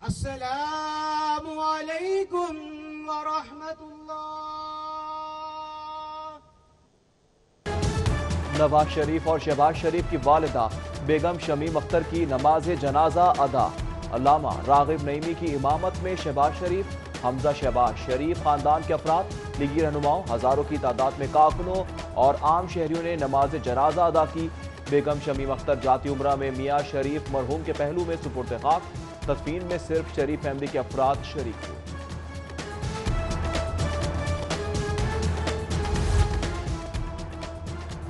السلام علیکم ورحمۃ اللہ۔ نواز شریف اور شہباز شریف کی والدہ بیگم شمیم اختر کی نماز جنازہ ادا۔ علامہ راغب نعیمی کی امامت میں شہباز شریف، حمزہ شہباز شریف خاندان کے افراد، لیگی رہنماؤں، ہزاروں کی تعداد میں کارکنوں اور عام شہریوں نے نماز جنازہ ادا کی۔ بیگم شمیم اختر جاتی عمرہ میں میاں شریف مرحوم کے پہلو میں سپرد خاک، تدفین میں صرف شریف فیملی کے افراد شریک ہوئے۔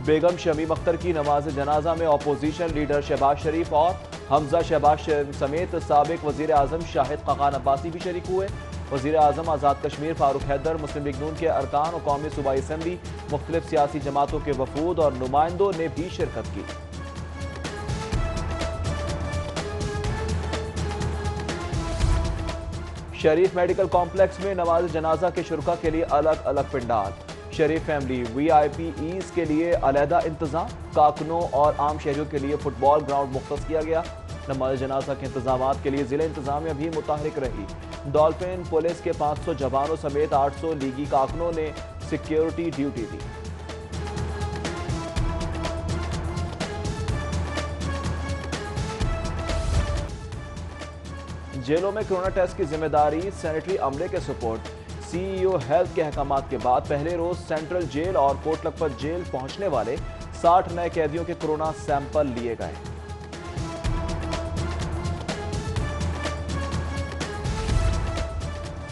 بیگم شمیم اختر کی نماز جنازہ میں اپوزیشن لیڈر شہباز شریف اور حمزہ شہباز سمیت سابق وزیر اعظم شاہد خاقان عباسی بھی شریک ہوئے۔ وزیر اعظم آزاد کشمیر فاروق حیدر، مسلم لیگ نون کے ارکان اور قومی صوبائی اسمبلی، مختلف سیاسی جماعتوں کے وفود اور نمائندوں نے بھی شرکت کی۔ شریف میڈیکل کمپلیکس میں نماز جنازہ کے شرکاء کے لیے الگ الگ پنڈال، شریف family we I P as کے لیے علیحدہ انتظام، کارکنوں اور عام شہریوں کے لیے فٹ بال گراؤنڈ مختص کیا گیا۔ نماز جنازہ کے انتظامات کے لیے ضلع انتظامیہ بھی متحرک رہی۔ ڈولفن پولیس کے 500 جوانوں سمیت 800 لیگی کارکنوں نے سیکیورٹی ڈیوٹی دی۔ جیلوں میں کرونا ٹیسٹ کی ذمہ داری سینیٹری عملے کے سپورٹ۔ سی ای او ہیلتھ کے احکامات کے بعد پہلے روز سینٹرل جیل اور کوٹ لکھپت جیل پہنچنے والے 60 نئے قیدیوں کے کرونا سیمپل لیے گئے۔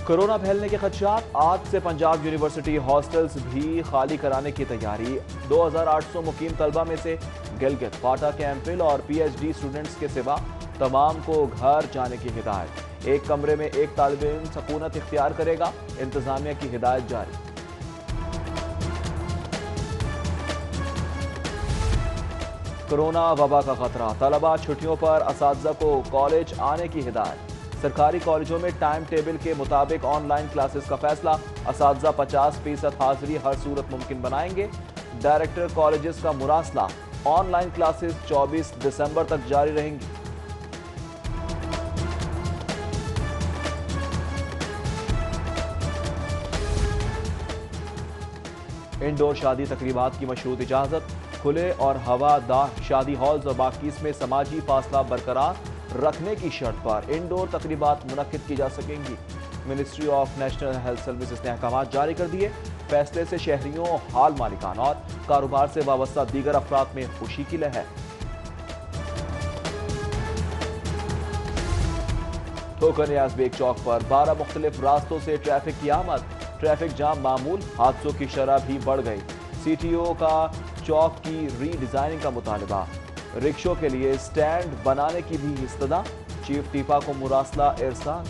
کرونا پھیلنے کے خدشات، آج سے پنجاب یونیورسٹی ہاسٹلز بھی خالی کرانے کی تیاری۔ 2800 مقیم طلبہ میں سے گلگت، فاٹا کے ایم فل اور پی ایچ ڈی اسٹوڈنٹس کے سوا تمام کو گھر جانے کی ہدایت۔ ایک کمرے میں ایک طالب علم سکونت اختیار کرے گا، انتظامیہ کی ہدایت جاری۔ کرونا وبا کا خطرہ، طلبہ چھٹیوں پر، اساتذہ کو کالج آنے کی ہدایت۔ سرکاری کالجوں میں ٹائم ٹیبل کے مطابق آن لائن کلاسز کا فیصلہ، اساتذہ 50% حاضری ہر صورت ممکن بنائیں گے۔ ڈائریکٹر کالجز کا مراسلہ، آن لائن کلاسز 24 دسمبر تک جاری رہیں گی۔ انڈور شادی تقریبات کی مشروط اجازت، کھلے اور ہوادار شادی ہالز اور باقیس میں سماجی فاصلہ برقرار رکھنے کی شرط پر انڈور تقریبات منعقد کی جا سکیں گی۔ Ministry of national health services نے احکامات جاری کر دیے۔ فیصلے سے شہریوں، ہال مالکان اور کاروبار سے وابستہ دیگر افراد میں خوشی کی لہر۔ ٹھوکر نیاز بیگ چوک پر 12 مختلف راستوں سے ٹریفک کی آمد، ٹریفک جام معمول، حادثوں کی شرح بھی بڑھ گئی۔ سی ٹی او کا چوک کی ری ڈیزائننگ کا مطالبہ، رکشوں کے لیے سٹینڈ بنانے کی بھی استدعا، چیف ٹیپا کو مراسلہ ارسال۔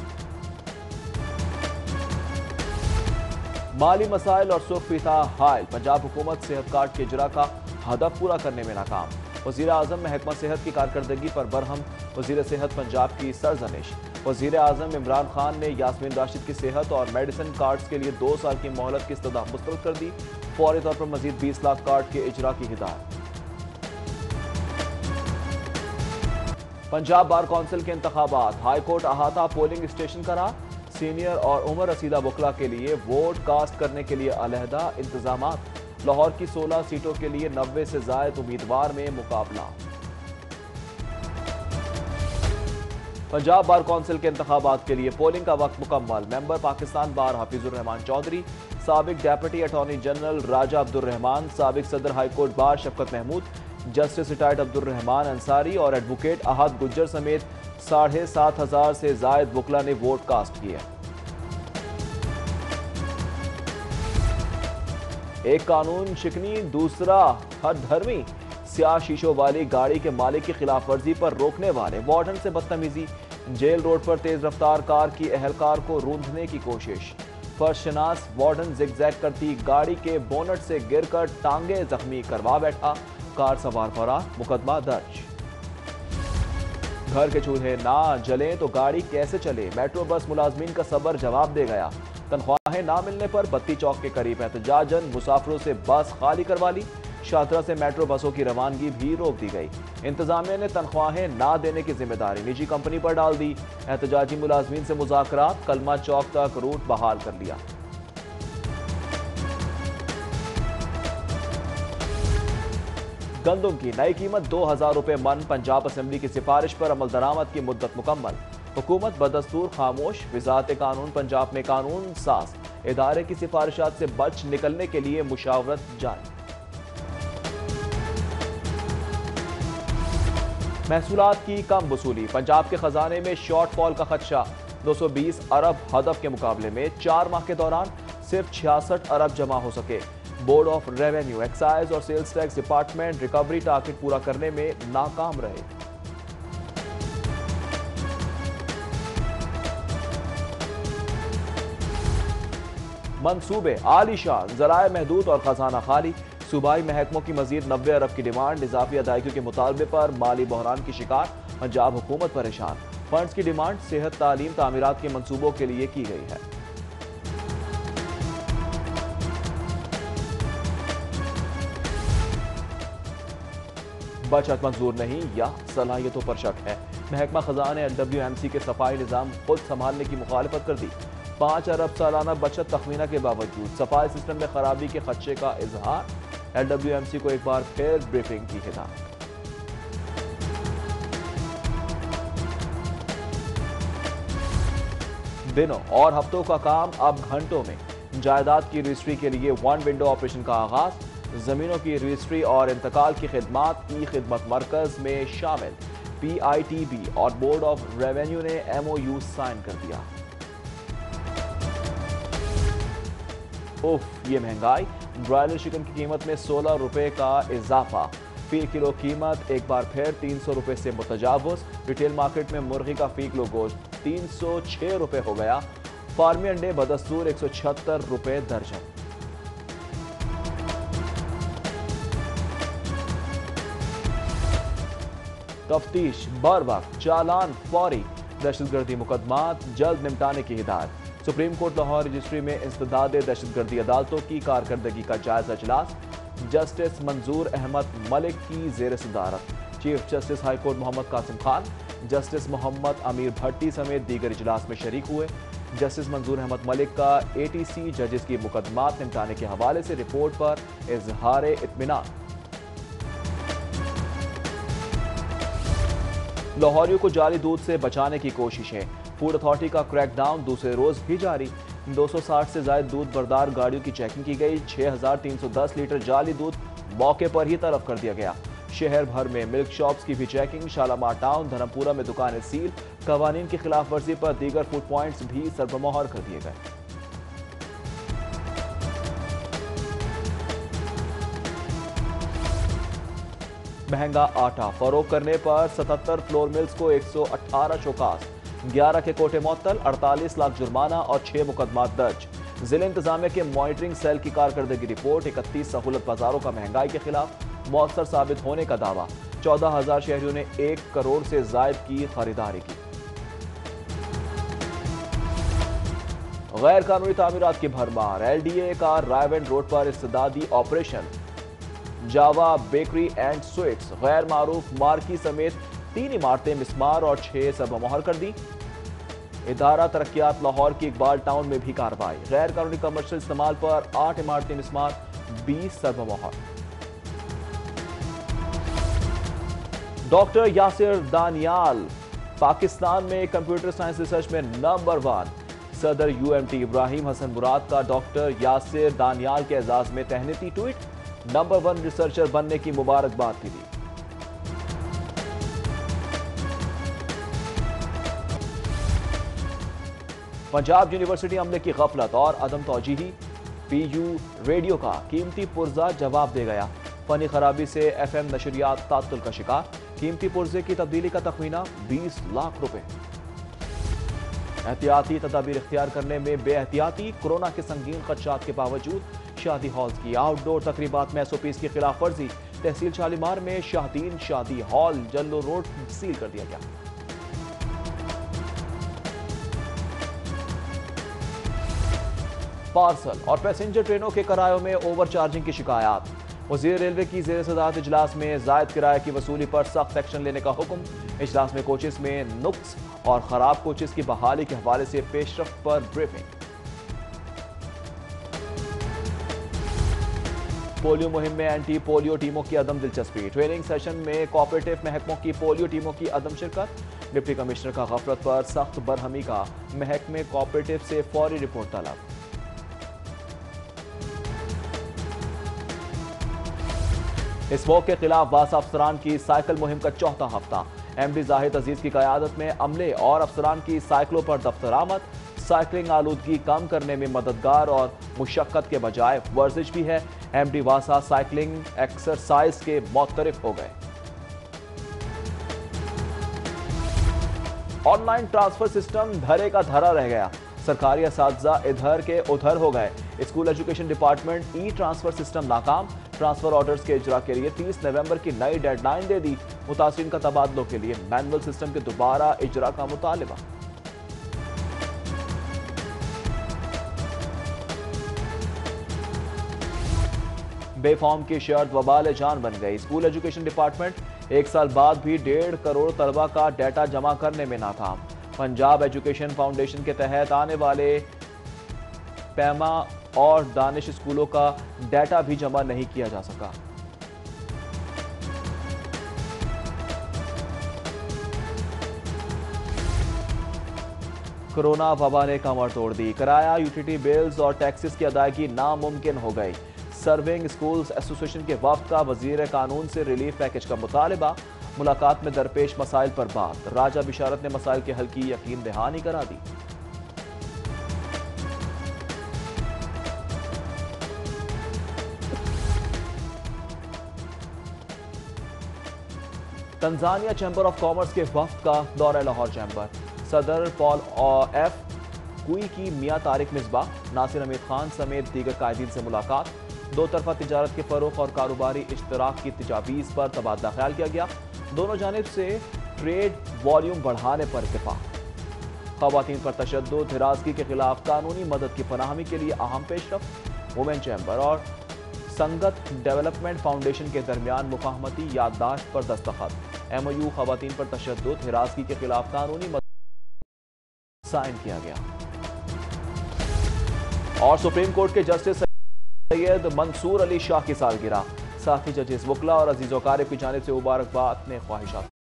مالی مسائل اور سرخ فیتہ حائل، پنجاب حکومت صحت کارڈ کے اجراء کا ہدف پورا کرنے میں ناکام۔ وزیر اعظم محکمہ صحت کی کارکردگی پر برہم، وزیر صحت پنجاب کی سرزنش۔ وزیر اعظم عمران خان نے یاسمین راشد کی صحت اور میڈیسن کارڈز کے لیے 2 سال کی مہلت کی استدعا مسترد کر دی۔ فوری طور پر مزید 20 لاکھ کارڈ کے اجراء کی ہدایت۔ پنجاب بار کونسل کے انتخابات، ہائی کورٹ احاطہ پولنگ اسٹیشن قرار، سینئر اور عمر رسیدہ وکلاء کے لیے ووٹ کاسٹ کرنے کے لیے علیحدہ انتظامات۔ لاہور کی 16 سیٹوں کے لیے 90 سے زائد امیدوار میں مقابلہ۔ پنجاب بار کونسل کے انتخابات کے لیے پولنگ کا وقت مکمل۔ ممبر پاکستان بار حفیظ الرحمان چودھری، سابق ڈیپٹی اٹارنی جنرل راجہ عبد الرحمان، سابق صدر ہائی کورٹ بار شفقت محمود، جسٹس ریٹائرڈ عبد الرحمان انصاری اور ایڈوکیٹ احد گجر سمیت 7,500 سے زائد وکلاء نے ووٹ کاسٹ کیا۔ ایک قانون شکنی، دوسرا ہر دھرمی، سیاہ شیشوں والی گاڑی کے مالک کی خلاف ورزی پر روکنے والے وارڈن سے بدتمیزی، جیل روڈ پر تیز رفتار کار کی اہلکار کو روندنے کی کوشش، فرش شناس وارڈن زگ زیگ کرتی گاڑی کے بونٹ سے گر کر ٹانگیں زخمی کروا بیٹھا، کار سوار فرار، مقدمہ درج۔ گھر کے چولہے نہ جلیں تو گاڑی کیسے چلے، میٹرو بس ملازمین کا صبر جواب دے گیا۔ تنخواہیں نہ ملنے پر بتی چوک کے قریب احتجاجن مسافروں سے بس خالی کروا لی، شاہدرہ سے میٹرو بسوں کی روانگی بھی روک دی گئی۔ انتظامیہ نے تنخواہیں نہ دینے کی ذمہ داری نجی کمپنی پر ڈال دی۔ احتجاجی ملازمین سے مذاکرات، کلمہ چوک تک روٹ بحال کر لیا۔ گندم کی نئی قیمت 2000 روپے من، پنجاب اسمبلی کی سفارش پر عمل درآمد کی مدت مکمل۔ حکومت بدستور خاموش، وزارت قانون پنجاب میں قانون ساز ادارے کی سفارشات سے بچ نکلنے کے لیے مشاورت جاری۔ محصولات کی کم وصولی، پنجاب کے خزانے میں شارٹ فال کا خدشہ۔ 220 ارب ہدف کے مقابلے میں 4 ماہ کے دوران صرف 66 ارب جمع ہو سکے۔ بورڈ آف ریونیو، ایکسائز اور sales tax department recovery target پورا کرنے میں ناکام رہے۔ منصوبے عالی شان، ذرائع محدود اور خزانہ خالی۔ صوبائی محکموں کی مزید 90 ارب کی ڈیمانڈ، اضافی ادائیگیوں کے مطالبے پر مالی بحران کی شکار پنجاب حکومت پریشان۔ فنڈز کی ڈیمانڈ صحت، تعلیم، تعمیرات کے منصوبوں کے لیے کی گئی ہے۔ بچت منظور نہیں یا صلاحیتوں پر شک ہے، محکمہ خزانہ نے LWMC کے صفائی نظام خود سنبھالنے کی مخالفت کر دی۔ 5 ارب سالانہ بچت تخمینہ کے باوجود صفائی سسٹم میں خرابی کے خدشے کا اظہار، LWMC کو ایک بار پھر بریفنگ کی ہدایت۔ دنوں اور ہفتوں کا کام اب گھنٹوں میں، جائیداد کی رجسٹری کے لیے 1 ونڈو آپریشن کا آغاز۔ زمینوں کی رجسٹری اور انتقال کی خدمات ای خدمت مرکز میں شامل۔ PITB اور بورڈ آف ریونیو نے MOU سائن کر دیا۔ یہ مہنگائی، برائلر چکن کی قیمت میں 16 روپے کا اضافہ، فی کلو قیمت ایک بار پھر 300 روپے سے متجاوز۔ ریٹیل مارکیٹ میں مرغی کا فی کلو گوشت 306 روپے ہو گیا۔ فارمی انڈے بدستور 176 روپے درجن۔ تفتیش بر وقت، چالان فوری، دہشت گردی مقدمات جلد نمٹانے کی ہدایت۔ سپریم کورٹ لاہور رجسٹری میں انسداد دہشت گردی عدالتوں کی کارکردگی کا جائزہ اجلاس، جسٹس منظور احمد ملک کی زیر صدارت۔ چیف جسٹس ہائی کورٹ محمد قاسم خان، جسٹس محمد امیر بھٹی سمیت دیگر اجلاس میں شریک ہوئے۔ جسٹس منظور احمد ملک کا ATC ججز کی مقدمات نمٹانے کے حوالے سے رپورٹ پر اظہار اطمینان۔ لاہوریوں کو جعلی دودھ سے بچانے کی کوششیں، فوڈ اتھارٹی کا کریک ڈاؤن دوسرے روز بھی جاری۔ 260 سے زائد دودھ بردار گاڑیوں کی چیکنگ کی گئی۔ 6310 لیٹر جعلی دودھ موقع پر ہی طلب کر دیا گیا۔ شہر بھر میں ملک شاپس کی بھی چیکنگ۔ شالامار ٹاؤن، دھرمپورہ میں دکانیں سیل، قوانین کی خلاف ورزی پر دیگر فوڈ پوائنٹس بھی سربمہر کر دیے گئے۔ مہنگا آٹا فروخت کرنے پر 77 فلور ملز کو 118 شوکاز، 11 کے کوٹے معطل، 48 لاکھ جرمانہ اور 6 مقدمات درج۔ ضلع انتظامیہ کے مانیٹرنگ سیل کی کارکردگی رپورٹ، 31 سہولت بازاروں کا مہنگائی کے خلاف مؤثر ثابت ہونے کا دعویٰ۔ 14,000 شہریوں نے 1 کروڑ سے زائد کی خریداری کی۔ غیر قانونی تعمیرات کی بھرمار، LDA کا رائیونڈ روڈ پر استدادی operation. Java bakery and sweets, غیر معروف مارکی سمیت 3 عمارتیں مسمار اور 6 سربمہر کر دی۔ ادارہ ترقیات لاہور کی اقبال ٹاؤن میں بھی کارروائی، غیر قانونی کمرشل استعمال پر 8 عمارتیں مسمار، 20 سربمہر۔ ڈاکٹر یاسر دانیال پاکستان میں کمپیوٹر سائنس ریسرچ میں نمبر 1۔ صدر UMT ابراہیم حسن مراد کا ڈاکٹر یاسر دانیال کے اعزاز میں تہنیتی ٹویٹ، نمبر 1 ریسرچر بننے کی مبارکباد کی دی۔ پنجاب یونیورسٹی عملے کی غفلت اور عدم توجہی، PU ریڈیو کا قیمتی پرزہ جواب دے گیا۔ فنی خرابی سے FM نشریات تعطل کا شکار، قیمتی پرزے کی تبدیلی کا تخمینہ 20 لاکھ روپے۔ احتیاطی تدابیر اختیار کرنے میں بے احتیاطی، کورونا کے سنگین خدشات کے باوجود شادی ہالز کی آؤٹ ڈور تقریبات میں SOPs کی خلاف ورزی۔ تحصیل شالیمار میں شاہدین شادی ہال جلو روڈ سیل کر دیا گیا۔ پارسل اور پیسنجر ٹرینوں کے کرایوں میں اوور چارجنگ کی شکایات، وزیر ریلوے کی زیر صدارت اجلاس میں زائد کرایہ کی وصولی پر سخت ایکشن لینے کا حکم۔ اجلاس میں کوچز میں نقص اور خراب کوچز کی بحالی کے حوالے سے پیش رفت پر بریفنگ۔ پولیو مہم میں اینٹی پولیو ٹیموں کی عدم دلچسپی، ٹریننگ سیشن میں کوآپریٹو محکموں کی پولیو ٹیموں کی عدم شرکت۔ ڈپٹی کمشنر کا غفلت پر سخت برہمی کا، محکمے کوآپریٹو سے فوری رپورٹ طلب۔ اسموک کے خلاف واسا افسران کی سائیکل مہم کا چوتھا ہفتہ، ایم ڈی زاہد عزیز کی قیادت میں عملے اور افسران کی سائیکلوں پر دفتر آمد۔ سائیکلنگ آلودگی کم کرنے میں مددگار اور مشقت کے بجائے ورزش بھی ہے۔ ایم ڈی واسا سائیکلنگ ایکسرسائز کے معترف ہو گئے۔ آن لائن ٹرانسفر سسٹم دھرے کا دھرا رہ گیا، سرکاری اساتذہ ادھر کے ادھر ہو گئے۔ اسکول ایجوکیشن ڈپارٹمنٹ ای ٹرانسفر سسٹم ناکام، ٹرانسفر آرڈرز کے اجرا کے لیے 30 نومبر کی نئی ڈیڈ لائن دے دی۔ متاثرین کا تبادلوں کے لیے مینول سسٹم کے دوبارہ اجرا کا مطالبہ۔ بے فارم کی شرط وبال جان بن گئی، اسکول ایجوکیشن ڈپارٹمنٹ 1 سال بعد بھی 1.5 کروڑ طلبہ کا ڈیٹا جمع کرنے میں ناکام۔ پنجاب ایجوکیشن فاؤنڈیشن کے تحت آنے والے پیما اور دانش اسکولوں کا ڈیٹا بھی جمع نہیں کیا جا سکا۔ کورونا وبا نے کمر توڑ دی، کرایہ، یوٹیلیٹی بلز اور ٹیکسز کی ادائیگی ناممکن ہو گئی۔ سرونگ اسکولز ایسوسی ایشن کے وفد کا وزیر قانون سے ریلیف پیکج کا مطالبہ، ملاقات میں درپیش مسائل پر بات، راجہ بشارت نے مسائل کے حل کی یقین دہانی کرا دی۔ تنزانیہ چیمبر آف کامرس کے وفد کا دورہ لاہور چیمبر، صدر پال ایف کوئی کی میاں طارق مصباح، ناصر حمید خان سمیت دیگر قائدین سے ملاقات۔ دو طرفہ تجارت کے فروغ اور کاروباری اشتراک کی تجاویز پر تبادلہ خیال کیا گیا، دونوں جانب سے ٹریڈ والیوم بڑھانے پر اتفاق۔ خواتین پر تشدد، ہراسگی کے خلاف قانونی مدد کی فراہمی کے لیے اہم پیش رفت، وومن چیمبر اور سنگت ڈیولپمنٹ فاؤنڈیشن کے درمیان مفاہمتی یادداشت پر دستخط، ایم او یو خواتین پر تشدد، ہراسگی کے خلاف قانونی مدد سائن کیا گیا۔ اور سپریم کورٹ کے جسٹس سید منصور علی شاہ کی سالگرہ، ساتھی ججز، وکلاء اور عزیز و اقارب کی جانب سے مبارکباد نے خواہشات